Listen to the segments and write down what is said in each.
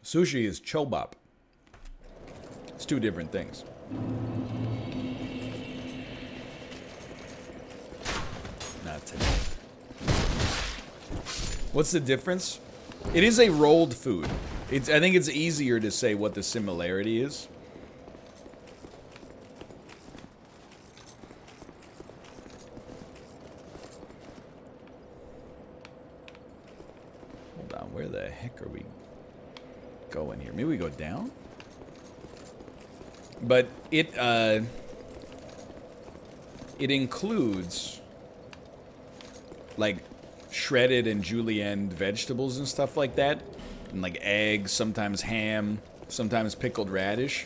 Sushi is chobap. It's two different things. Not today. What's the difference? It is a rolled food. I think it's easier to say what the similarity is. Hold on, where the heck are we going here? Maybe we go down? But it includes like shredded and julienne vegetables and stuff like that, and like eggs, sometimes ham, sometimes pickled radish.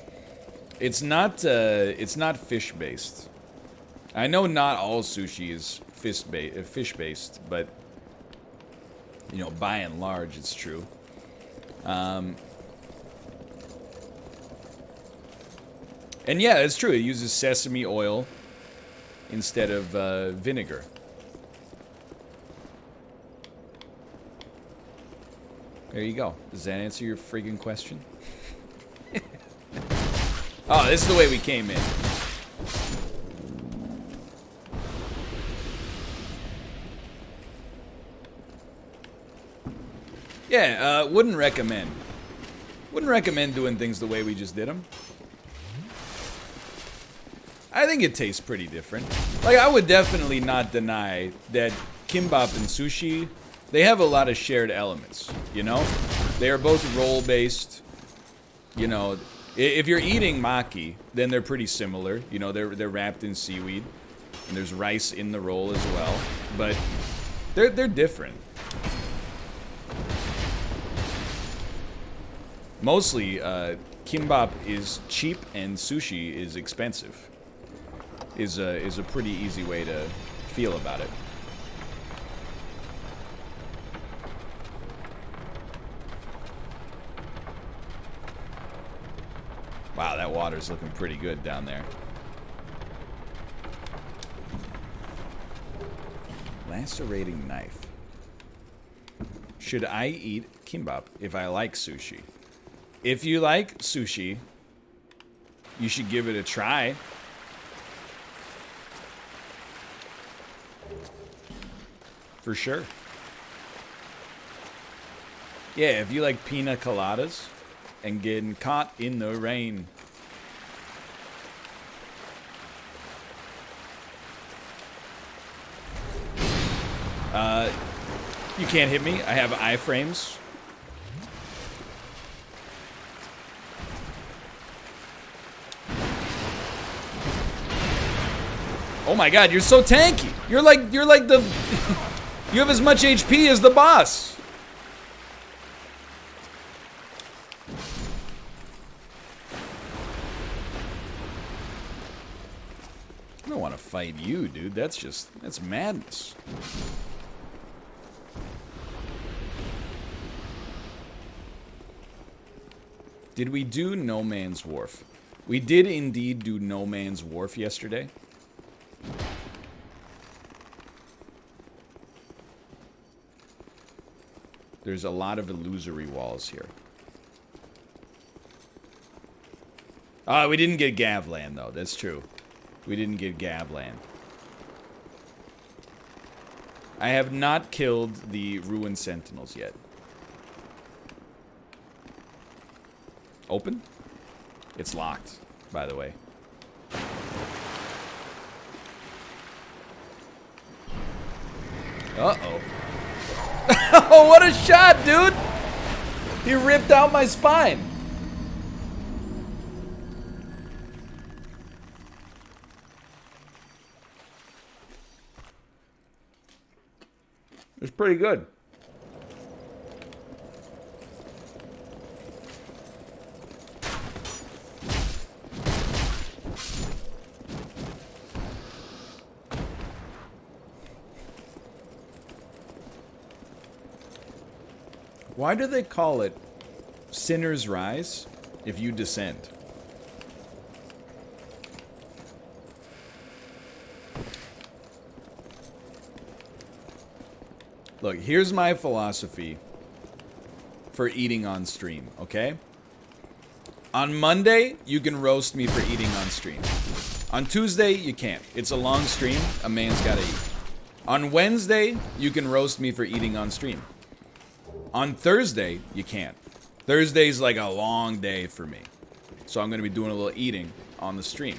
It's not fish based. I know not all sushi is fish based, but you know, by and large, it's true. And yeah, it's true. It uses sesame oil instead of vinegar. There you go. Does that answer your friggin' question? Oh, this is the way we came in. Yeah, wouldn't recommend. Wouldn't recommend doing things the way we just did them. I think it tastes pretty different. Like, I would definitely not deny that kimbap and sushi, they have a lot of shared elements, you know? They are both roll-based. You know, if you're eating maki, then they're pretty similar. You know, they're wrapped in seaweed, and there's rice in the roll as well. But they're different. Mostly, kimbap is cheap and sushi is expensive. Is a pretty easy way to feel about it. Wow, that water's looking pretty good down there. Lacerating knife. Should I eat kimbap if I like sushi? If you like sushi, you should give it a try. For sure. Yeah, if you like pina coladas and getting caught in the rain. You can't hit me. I have iframes. Oh my god, you're so tanky. You're like the you have as much HP as the boss. I don't want to fight you, dude. That's madness. Did we do No Man's Wharf? We did indeed do No Man's Wharf yesterday. There's a lot of illusory walls here. We didn't get Gavland, though. That's true. We didn't get Gavland. I have not killed the ruined Sentinels yet. Open? It's locked, by the way. Uh-oh. Oh, what a shot, dude! He ripped out my spine. It's pretty good. Why do they call it Sinner's Rise if you descend? Look, here's my philosophy for eating on stream, okay? On Monday, you can roast me for eating on stream. On Tuesday, you can't. It's a long stream. A man's gotta eat. On Wednesday, you can roast me for eating on stream. On Thursday, you can't. Thursday's like a long day for me. So I'm gonna be doing a little eating on the stream.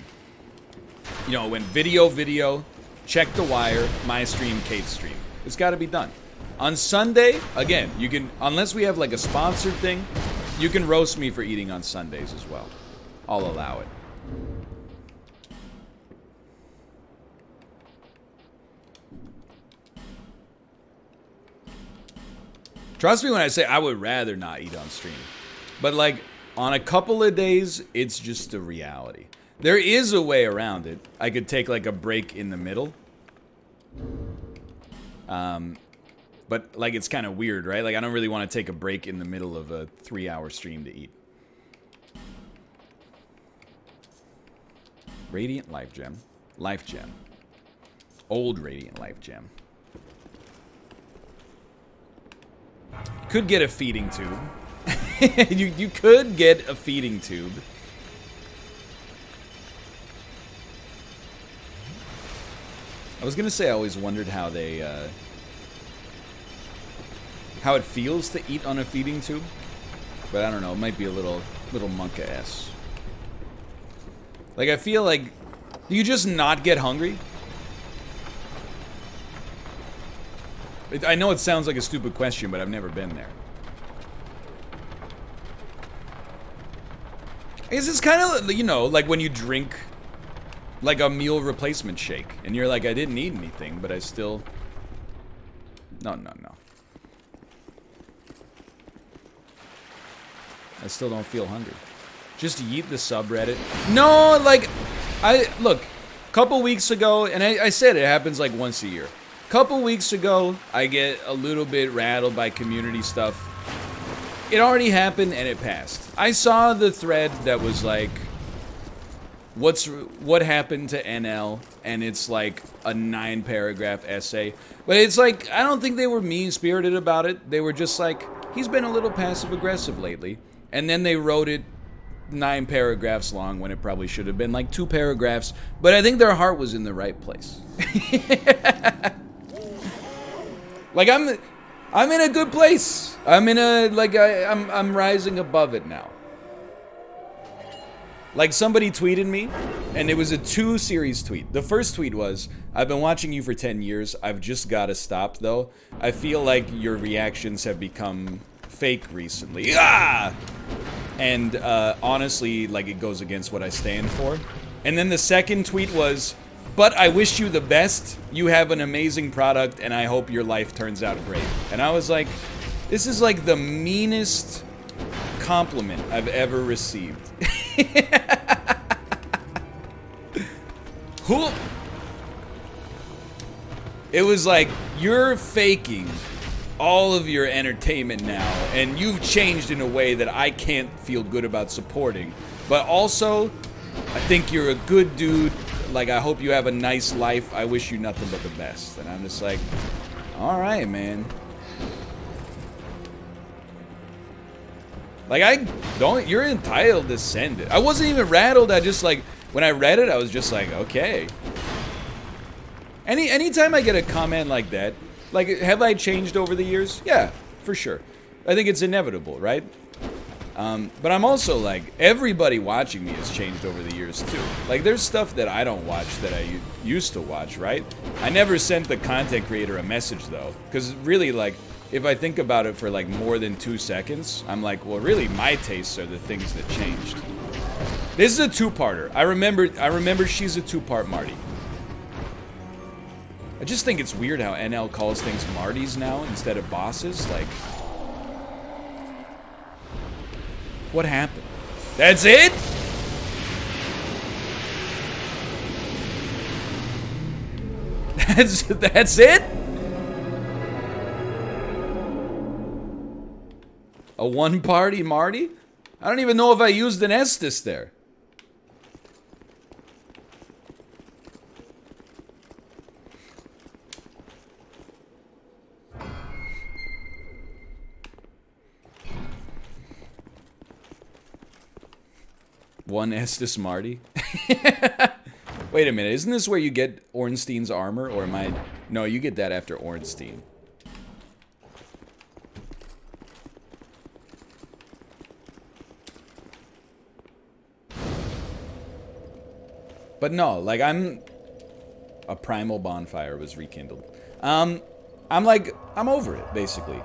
You know, when video, check the wire, my stream, Kate's stream. It's gotta be done. On Sunday, again, you can, unless we have like a sponsored thing, you can roast me for eating on Sundays as well. I'll allow it. Trust me when I say I would rather not eat on stream. But like, on a couple of days, it's just a reality. There is a way around it. I could take like a break in the middle. But like, it's kind of weird, right? Like, I don't really want to take a break in the middle of a 3-hour stream to eat. Radiant Life Gem. Life Gem. Old Radiant Life Gem. Could get a feeding tube. you could get a feeding tube. I was gonna say I always wondered how they, how it feels to eat on a feeding tube, but I don't know. It might be a little monka-esque. Like, I feel like, do you just not get hungry? I know it sounds like a stupid question, but I've never been there. I guess it's kind of, you know, like when you drink like a meal replacement shake, and you're like, I didn't eat anything, but I still... No. I still don't feel hungry. Just yeet the subreddit. No, like, look, couple weeks ago, and I said it happens like once a year. Couple weeks ago, I get a little bit rattled by community stuff. It already happened and it passed. I saw the thread that was like, what happened to NL, and it's like a 9-paragraph essay. But it's like, I don't think they were mean-spirited about it. They were just like, he's been a little passive-aggressive lately. And then they wrote it 9 paragraphs long when it probably should have been like 2 paragraphs. But I think their heart was in the right place. Like, I'm in a good place. I'm in a, like, I'm rising above it now. Like, somebody tweeted me, and it was a 2-series tweet. The first tweet was, I've been watching you for 10 years. I've just got to stop, though. I feel like your reactions have become fake recently. Ah! And, honestly, like, it goes against what I stand for. And then the second tweet was, but I wish you the best. You have an amazing product, and I hope your life turns out great. And I was like, this is like the meanest compliment I've ever received. It was like, you're faking all of your entertainment now, and you've changed in a way that I can't feel good about supporting. But also, I think you're a good dude. Like, I hope you have a nice life. I wish you nothing but the best. And I'm just like, all right, man. Like, you're entitled to send it. I wasn't even rattled. I just, like, when I read it, I was just like, okay. Anytime I get a comment like that, like, have I changed over the years? Yeah, for sure. I think it's inevitable, right? But I'm also like, everybody watching me has changed over the years too. Like, there's stuff that I don't watch that I used to watch, right? I never sent the content creator a message though, because really, like, if I think about it for like more than 2 seconds, I'm like, well, really, my tastes are the things that changed. This is a 2-parter. I remember she's a 2-part Marty. I just think it's weird how NL calls things Martys now instead of bosses. Like, what happened? That's it? That's it? A 1-party Marty? I don't even know if I used an Estes there. One Estes Marty. Wait a minute, isn't this where you get Ornstein's armor? Or am I... No, you get that after Ornstein. But no, like, I'm... A primal bonfire was rekindled. I'm over it, basically.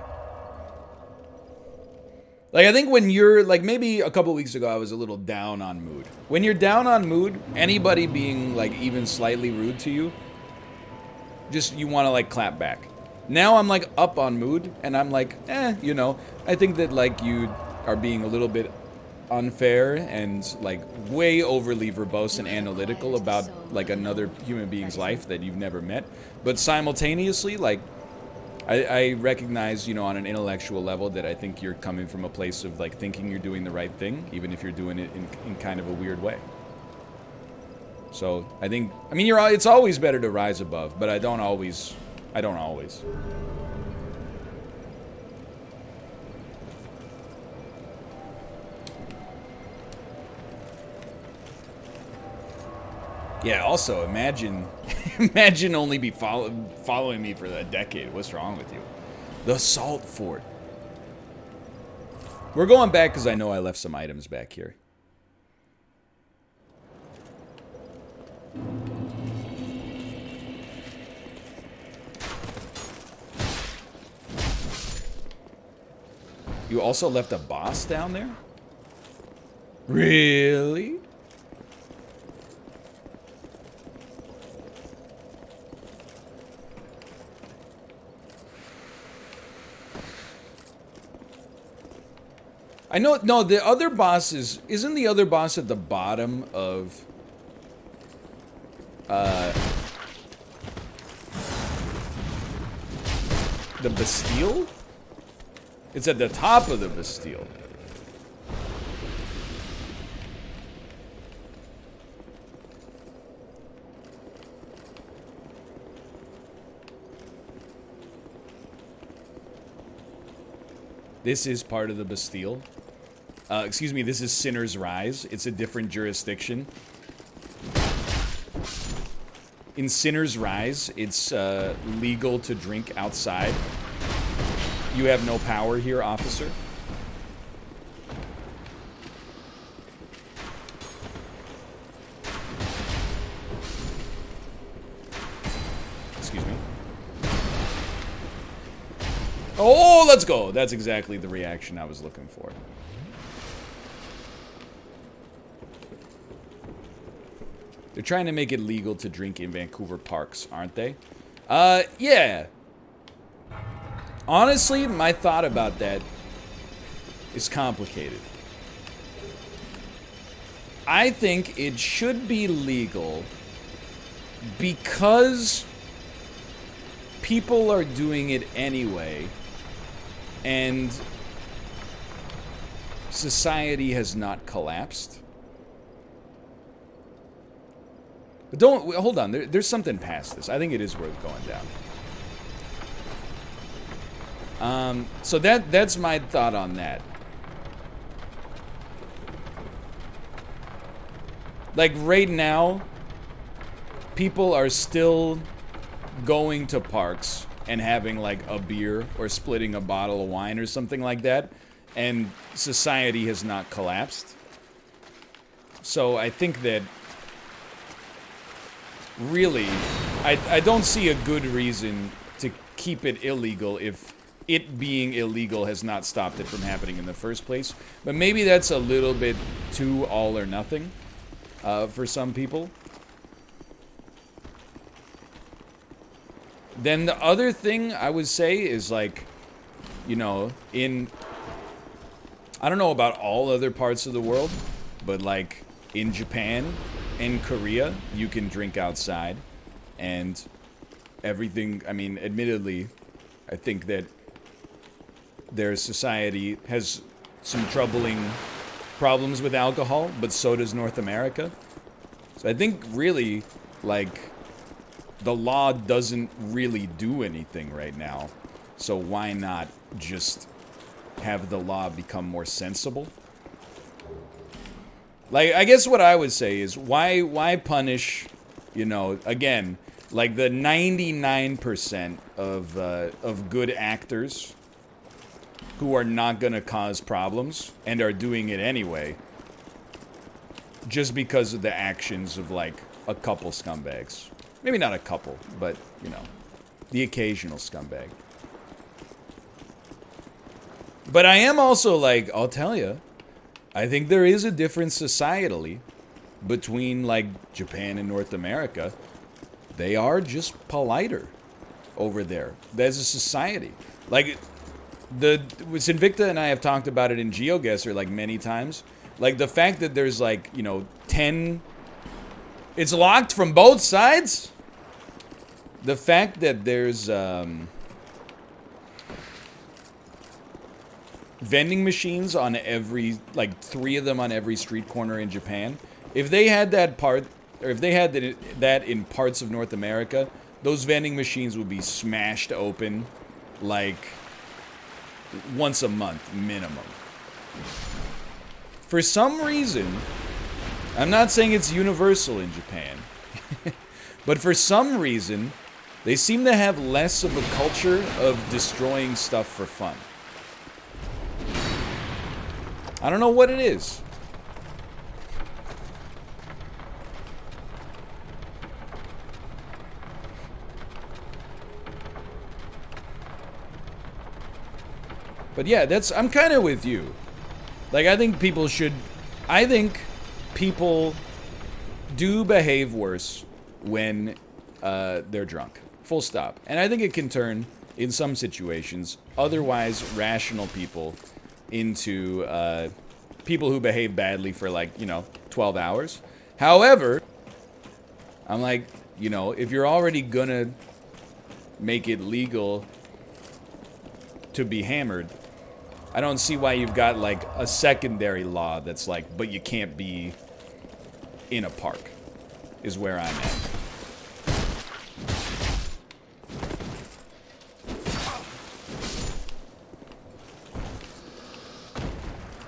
Like, I think when you're, like, maybe a couple weeks ago I was a little down on mood. When you're down on mood, anybody being, like, even slightly rude to you, just, you want to, like, clap back. Now I'm, like, up on mood, and I'm like, you know, I think that, like, you are being a little bit unfair and, like, way overly verbose and analytical about, like, another human being's life that you've never met. But simultaneously, like, I recognize, you know, on an intellectual level that I think you're coming from a place of, like, thinking you're doing the right thing, even if you're doing it in kind of a weird way. So, I think, I mean, it's always better to rise above, but I don't always. Yeah, also, imagine only be following me for a decade. What's wrong with you? The Saltfort. We're going back because I know I left some items back here. You also left a boss down there? Really? I know, no, the other boss isn't the other boss at the bottom of, the Bastille? It's at the top of the Bastille. This is part of the Bastille. Excuse me, this is Sinner's Rise. It's a different jurisdiction. In Sinner's Rise, it's legal to drink outside. You have no power here, officer. Excuse me. Oh, let's go. That's exactly the reaction I was looking for. They're trying to make it legal to drink in Vancouver parks, aren't they? Yeah. Honestly, my thought about that is complicated. I think it should be legal because people are doing it anyway, and society has not collapsed. But don't, hold on, there's something past this. I think it is worth going down. So that's my thought on that. Like, right now, people are still going to parks and having, like, a beer or splitting a bottle of wine or something like that, and society has not collapsed. So I think that really, I don't see a good reason to keep it illegal if it being illegal has not stopped it from happening in the first place. But maybe that's a little bit too all or nothing for some people. Then the other thing I would say is, like, you know, I don't know about all other parts of the world, but, like, in Japan and Korea, you can drink outside, and everything, I mean, admittedly, I think that their society has some troubling problems with alcohol, but so does North America. So I think really, like, the law doesn't really do anything right now. So why not just have the law become more sensible? Like, I guess what I would say is why punish, you know, again, like the 99% of good actors who are not gonna cause problems and are doing it anyway, just because of the actions of like a couple scumbags. Maybe not a couple, but you know, the occasional scumbag. But I am also like, I'll tell you, I think there is a difference societally between like Japan and North America. They are just politer over there. There's a society. Like, Sinvicta and I have talked about it in GeoGuessr like many times. Like the fact that there's like, you know, 10... It's locked from both sides? The fact that there's vending machines on every, like 3 of them on every street corner in Japan. If they had that part, or if they had that in parts of North America, those vending machines would be smashed open like once a month minimum. For some reason, I'm not saying it's universal in Japan, but for some reason, they seem to have less of a culture of destroying stuff for fun. I don't know what it is. But yeah, I'm kind of with you. Like, I think people do behave worse when they're drunk. Full stop. And I think it can turn, in some situations, otherwise rational people into people who behave badly for, like, you know, 12 hours. However, I'm like, you know, if you're already gonna make it legal to be hammered, I don't see why you've got, like, a secondary law that's like, but you can't be in a park, is where I'm at.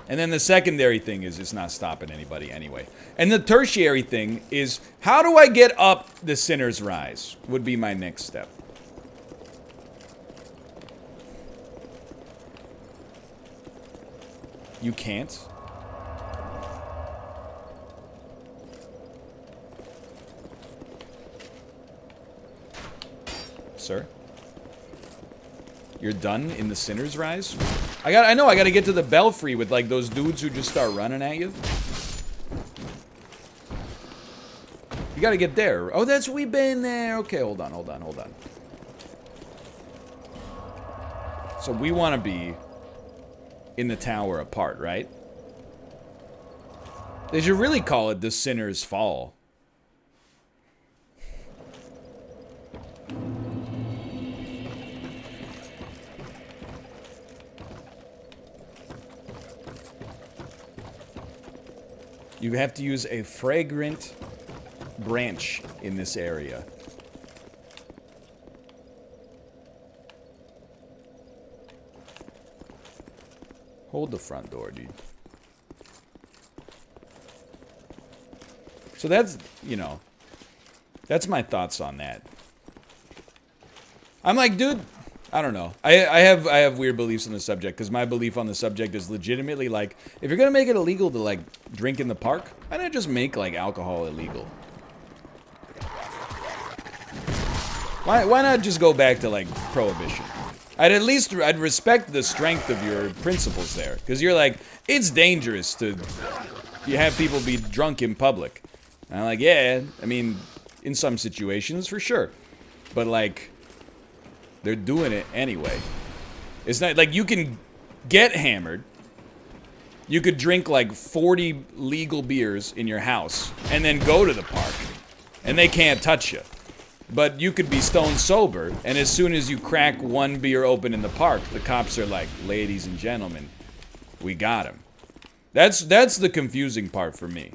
And then the secondary thing is it's not stopping anybody anyway. And the tertiary thing is, how do I get up the sinner's rise? Would be my next step. You can't? Sir? You're done in the sinner's rise? I know I gotta get to the belfry with like those dudes who just start running at you. You gotta get there. Oh, we've been there. Okay, hold on. So we want to be in the tower apart, right? They should really call it the Sinner's Fall. You have to use a fragrant branch in this area. Hold the front door, dude. So that's, you know, that's my thoughts on that. I'm like, dude, I don't know. I have weird beliefs on the subject, because my belief on the subject is legitimately like, if you're gonna make it illegal to like drink in the park, why not just make like alcohol illegal? Why not just go back to like prohibition? I'd respect the strength of your principles there, because you're like, it's dangerous to have people be drunk in public. And I'm like, yeah, I mean, in some situations for sure, but like, they're doing it anyway. It's not like you can get hammered. You could drink like 40 legal beers in your house and then go to the park, and they can't touch you. But you could be stone sober, and as soon as you crack one beer open in the park, the cops are like, ladies and gentlemen, we got him. That's the confusing part for me.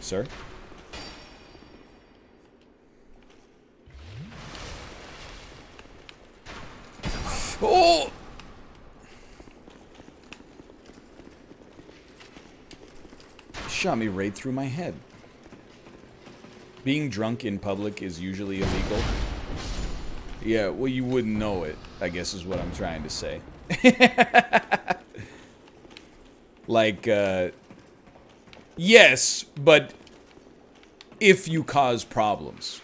Sir? Oh! Shot me right through my head. Being drunk in public is usually illegal. Yeah, well, you wouldn't know it, I guess is what I'm trying to say. Like, yes, but if you cause problems.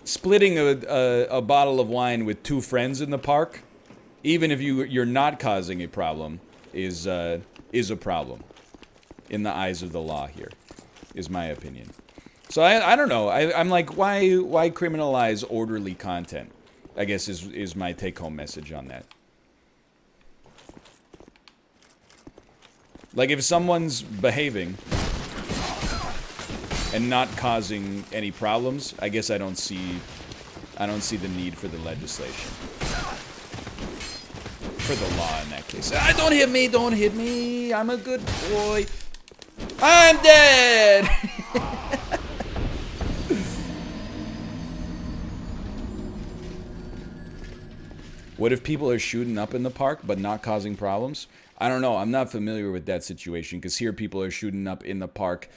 Splitting a bottle of wine with 2 friends in the park, even if you're not causing a problem, is a problem in the eyes of the law here, is my opinion. So I don't know. I'm like, why criminalize orderly content? I guess is my take-home message on that. Like, if someone's behaving and not causing any problems, I guess I don't see the need for the legislation. For the law in that case. Ah, don't hit me, don't hit me. I'm a good boy. I'm dead. What if people are shooting up in the park but not causing problems? I don't know. I'm not familiar with that situation because here people are shooting up in the park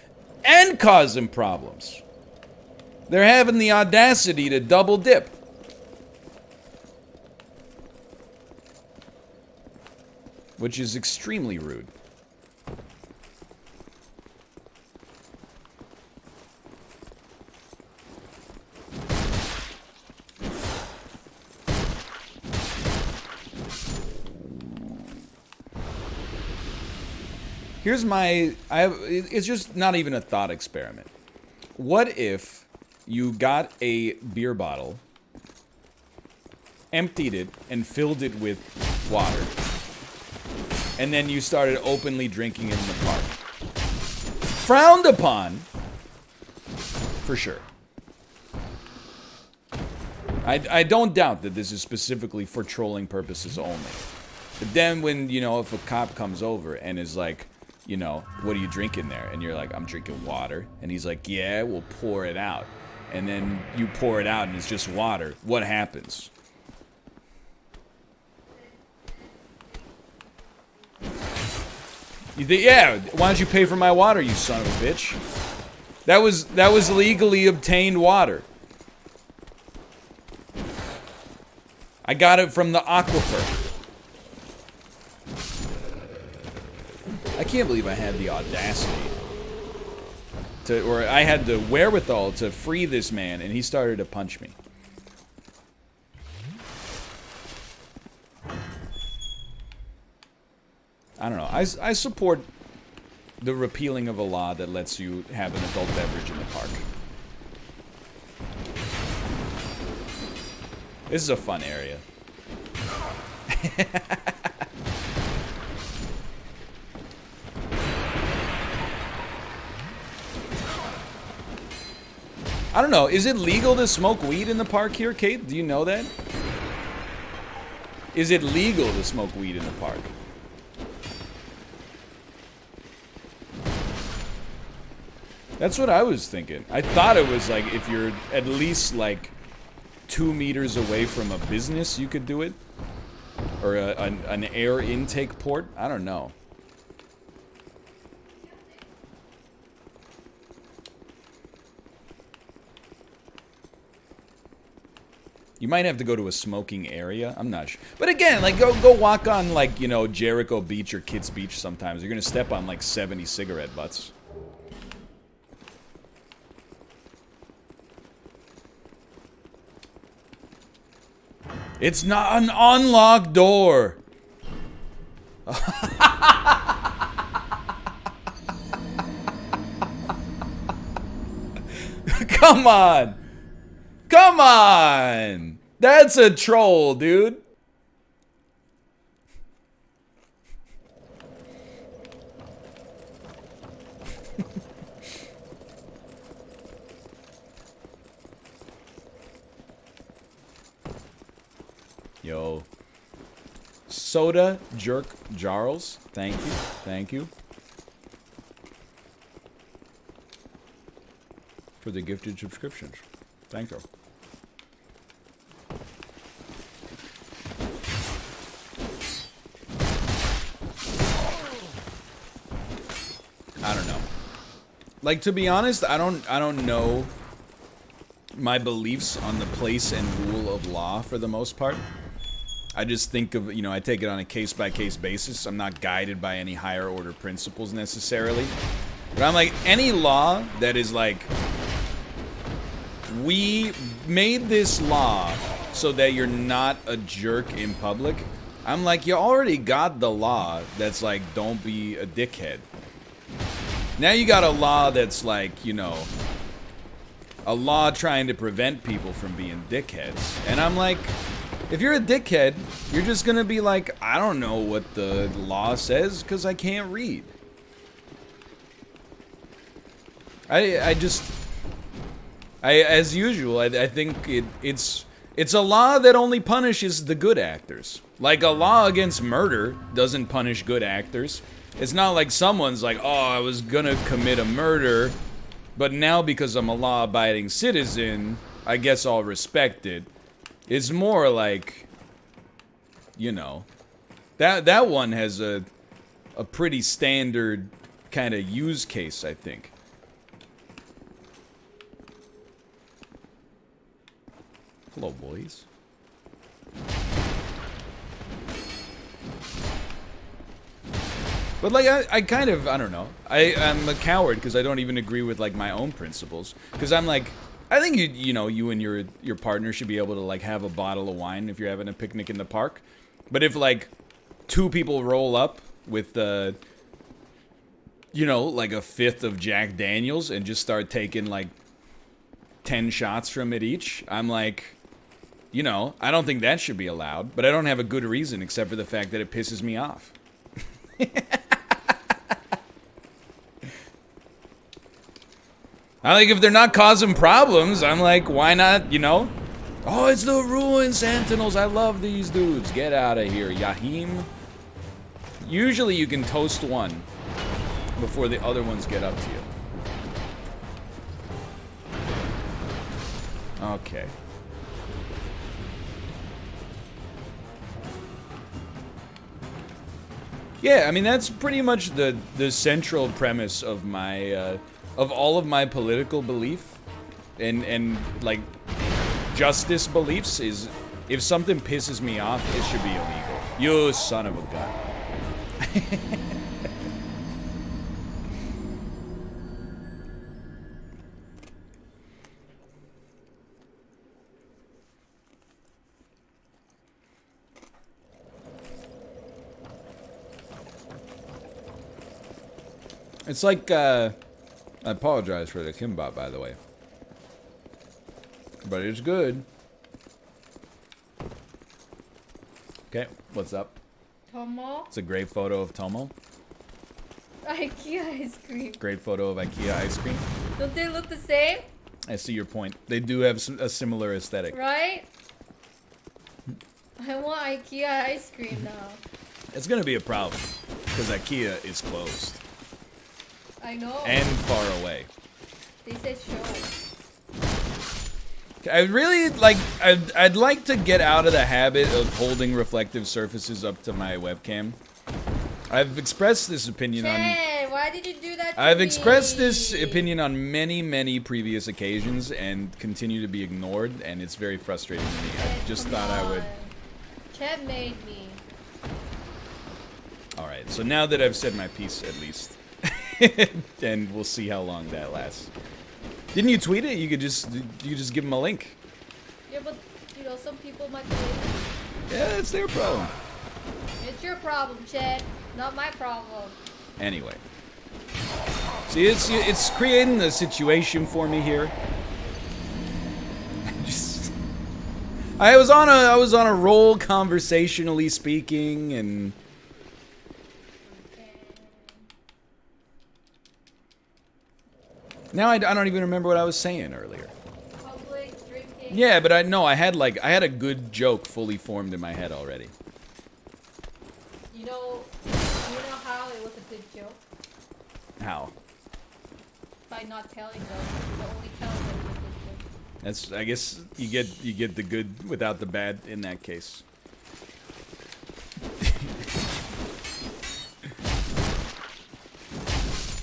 and causing problems. They're having the audacity to double dip. Which is extremely rude. Here's my... it's just not even a thought experiment. What if you got a beer bottle, emptied it, and filled it with water, and then you started openly drinking it in the park? Frowned upon, for sure. I don't doubt that this is specifically for trolling purposes only. But then when, you know, if a cop comes over and is like, you know, what are you drinking there? And you're like, I'm drinking water. And he's like, yeah, we'll pour it out. And then you pour it out and it's just water. What happens? You think, yeah, why don't you pay for my water, you son of a bitch? That was legally obtained water. I got it from the aquifer. I can't believe I had the audacity to, or I had the wherewithal to free this man, and he started to punch me. I don't know. I support the repealing of a law that lets you have an adult beverage in the park. This is a fun area. I don't know. Is it legal to smoke weed in the park here, Kate? Do you know that? Is it legal to smoke weed in the park? That's what I was thinking. I thought it was like if you're at least like 2 meters away from a business, you could do it. Or an air intake port. I don't know. You might have to go to a smoking area. I'm not sure. But again, like, go walk on, like, you know, Jericho Beach or Kids Beach sometimes. You're gonna step on, like, 70 cigarette butts. It's not an unlocked door. Come on. Come on! That's a troll, dude. Yo. Soda Jerk Jarls. Thank you. Thank you. For the gifted subscriptions. Thank you. Like, to be honest, I don't know my beliefs on the place and rule of law for the most part. I just think of, you know, I take it on a case-by-case basis. I'm not guided by any higher order principles necessarily. But I'm like, any law that is like, we made this law so that you're not a jerk in public. I'm like, you already got the law that's like, don't be a dickhead. Now you got a law that's like, you know, a law trying to prevent people from being dickheads. And I'm like, if you're a dickhead, you're just gonna be like, I don't know what the law says because I can't read. As usual, I think it's a law that only punishes the good actors. Like, a law against murder doesn't punish good actors. It's not like someone's like, oh, I was gonna commit a murder, but now because I'm a law-abiding citizen, I guess I'll respect it. It's more like, you know, that one has a pretty standard kind of use case, I think. Hello, boys. But like, I kind of, I don't know. I'm a coward because I don't even agree with like my own principles. Because I'm like, I think you know, you and your partner should be able to like have a bottle of wine if you're having a picnic in the park. But if like 2 people roll up with you know, like a 5th of Jack Daniels and just start taking like 10 shots from it each, I'm like, you know, I don't think that should be allowed. But I don't have a good reason except for the fact that it pisses me off. I like, if they're not causing problems, I'm like, why not, you know? Oh, it's the ruined Sentinels. I love these dudes. Get out of here, Yahim. Usually you can toast one before the other ones get up to you. Okay. Yeah, I mean, that's pretty much the central premise of my of all of my political belief and like justice beliefs is, if something pisses me off, it should be illegal. You son of a gun. It's like, I apologize for the kimbap, by the way. But it's good. Okay, what's up? Tomo? It's a great photo of Tomo. IKEA ice cream. Great photo of IKEA ice cream. Don't they look the same? I see your point. They do have a similar aesthetic. Right? I want IKEA ice cream now. It's gonna be a problem, because IKEA is closed. I know. And far away. They said show. I really, like, I'd like to get out of the habit of holding reflective surfaces up to my webcam. I've expressed this opinion Chad, why did you do that to I've me? expressed this opinion on many previous occasions and continue to be ignored, and it's very frustrating to me. I just thought I would... Chad made me. Alright, so now that I've said my piece, at least. And we'll see how long that lasts. Didn't you tweet it? You could just give them a link. Yeah, but, you know, some people might be... Yeah, it's their problem. It's your problem, Chad. Not my problem. Anyway. See, it's creating a situation for me here. I was on a roll conversationally speaking, and now I don't even remember what I was saying earlier. Public drinking. Yeah, but I had a good joke fully formed in my head already. You know how it was a good joke? How? By not telling them. But only telling them it was a good joke. That's, I guess you get the good without the bad in that case.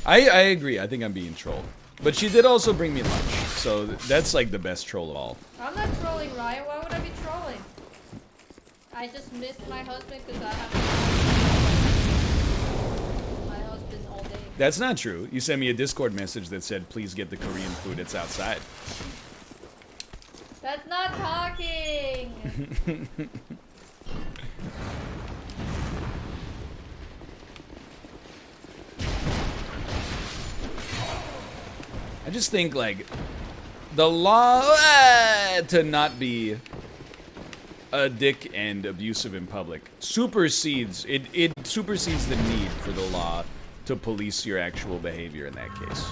I agree. I think I'm being trolled. But she did also bring me lunch, so that's like the best troll of all. I'm not trolling, Ryan. Why would I be trolling? I just missed my husband because I have my husband all day. That's not true. You sent me a Discord message that said, please get the Korean food. It's outside. That's not talking! I just think, like, the law to not be a dick and abusive in public supersedes, it supersedes the need for the law to police your actual behavior in that case.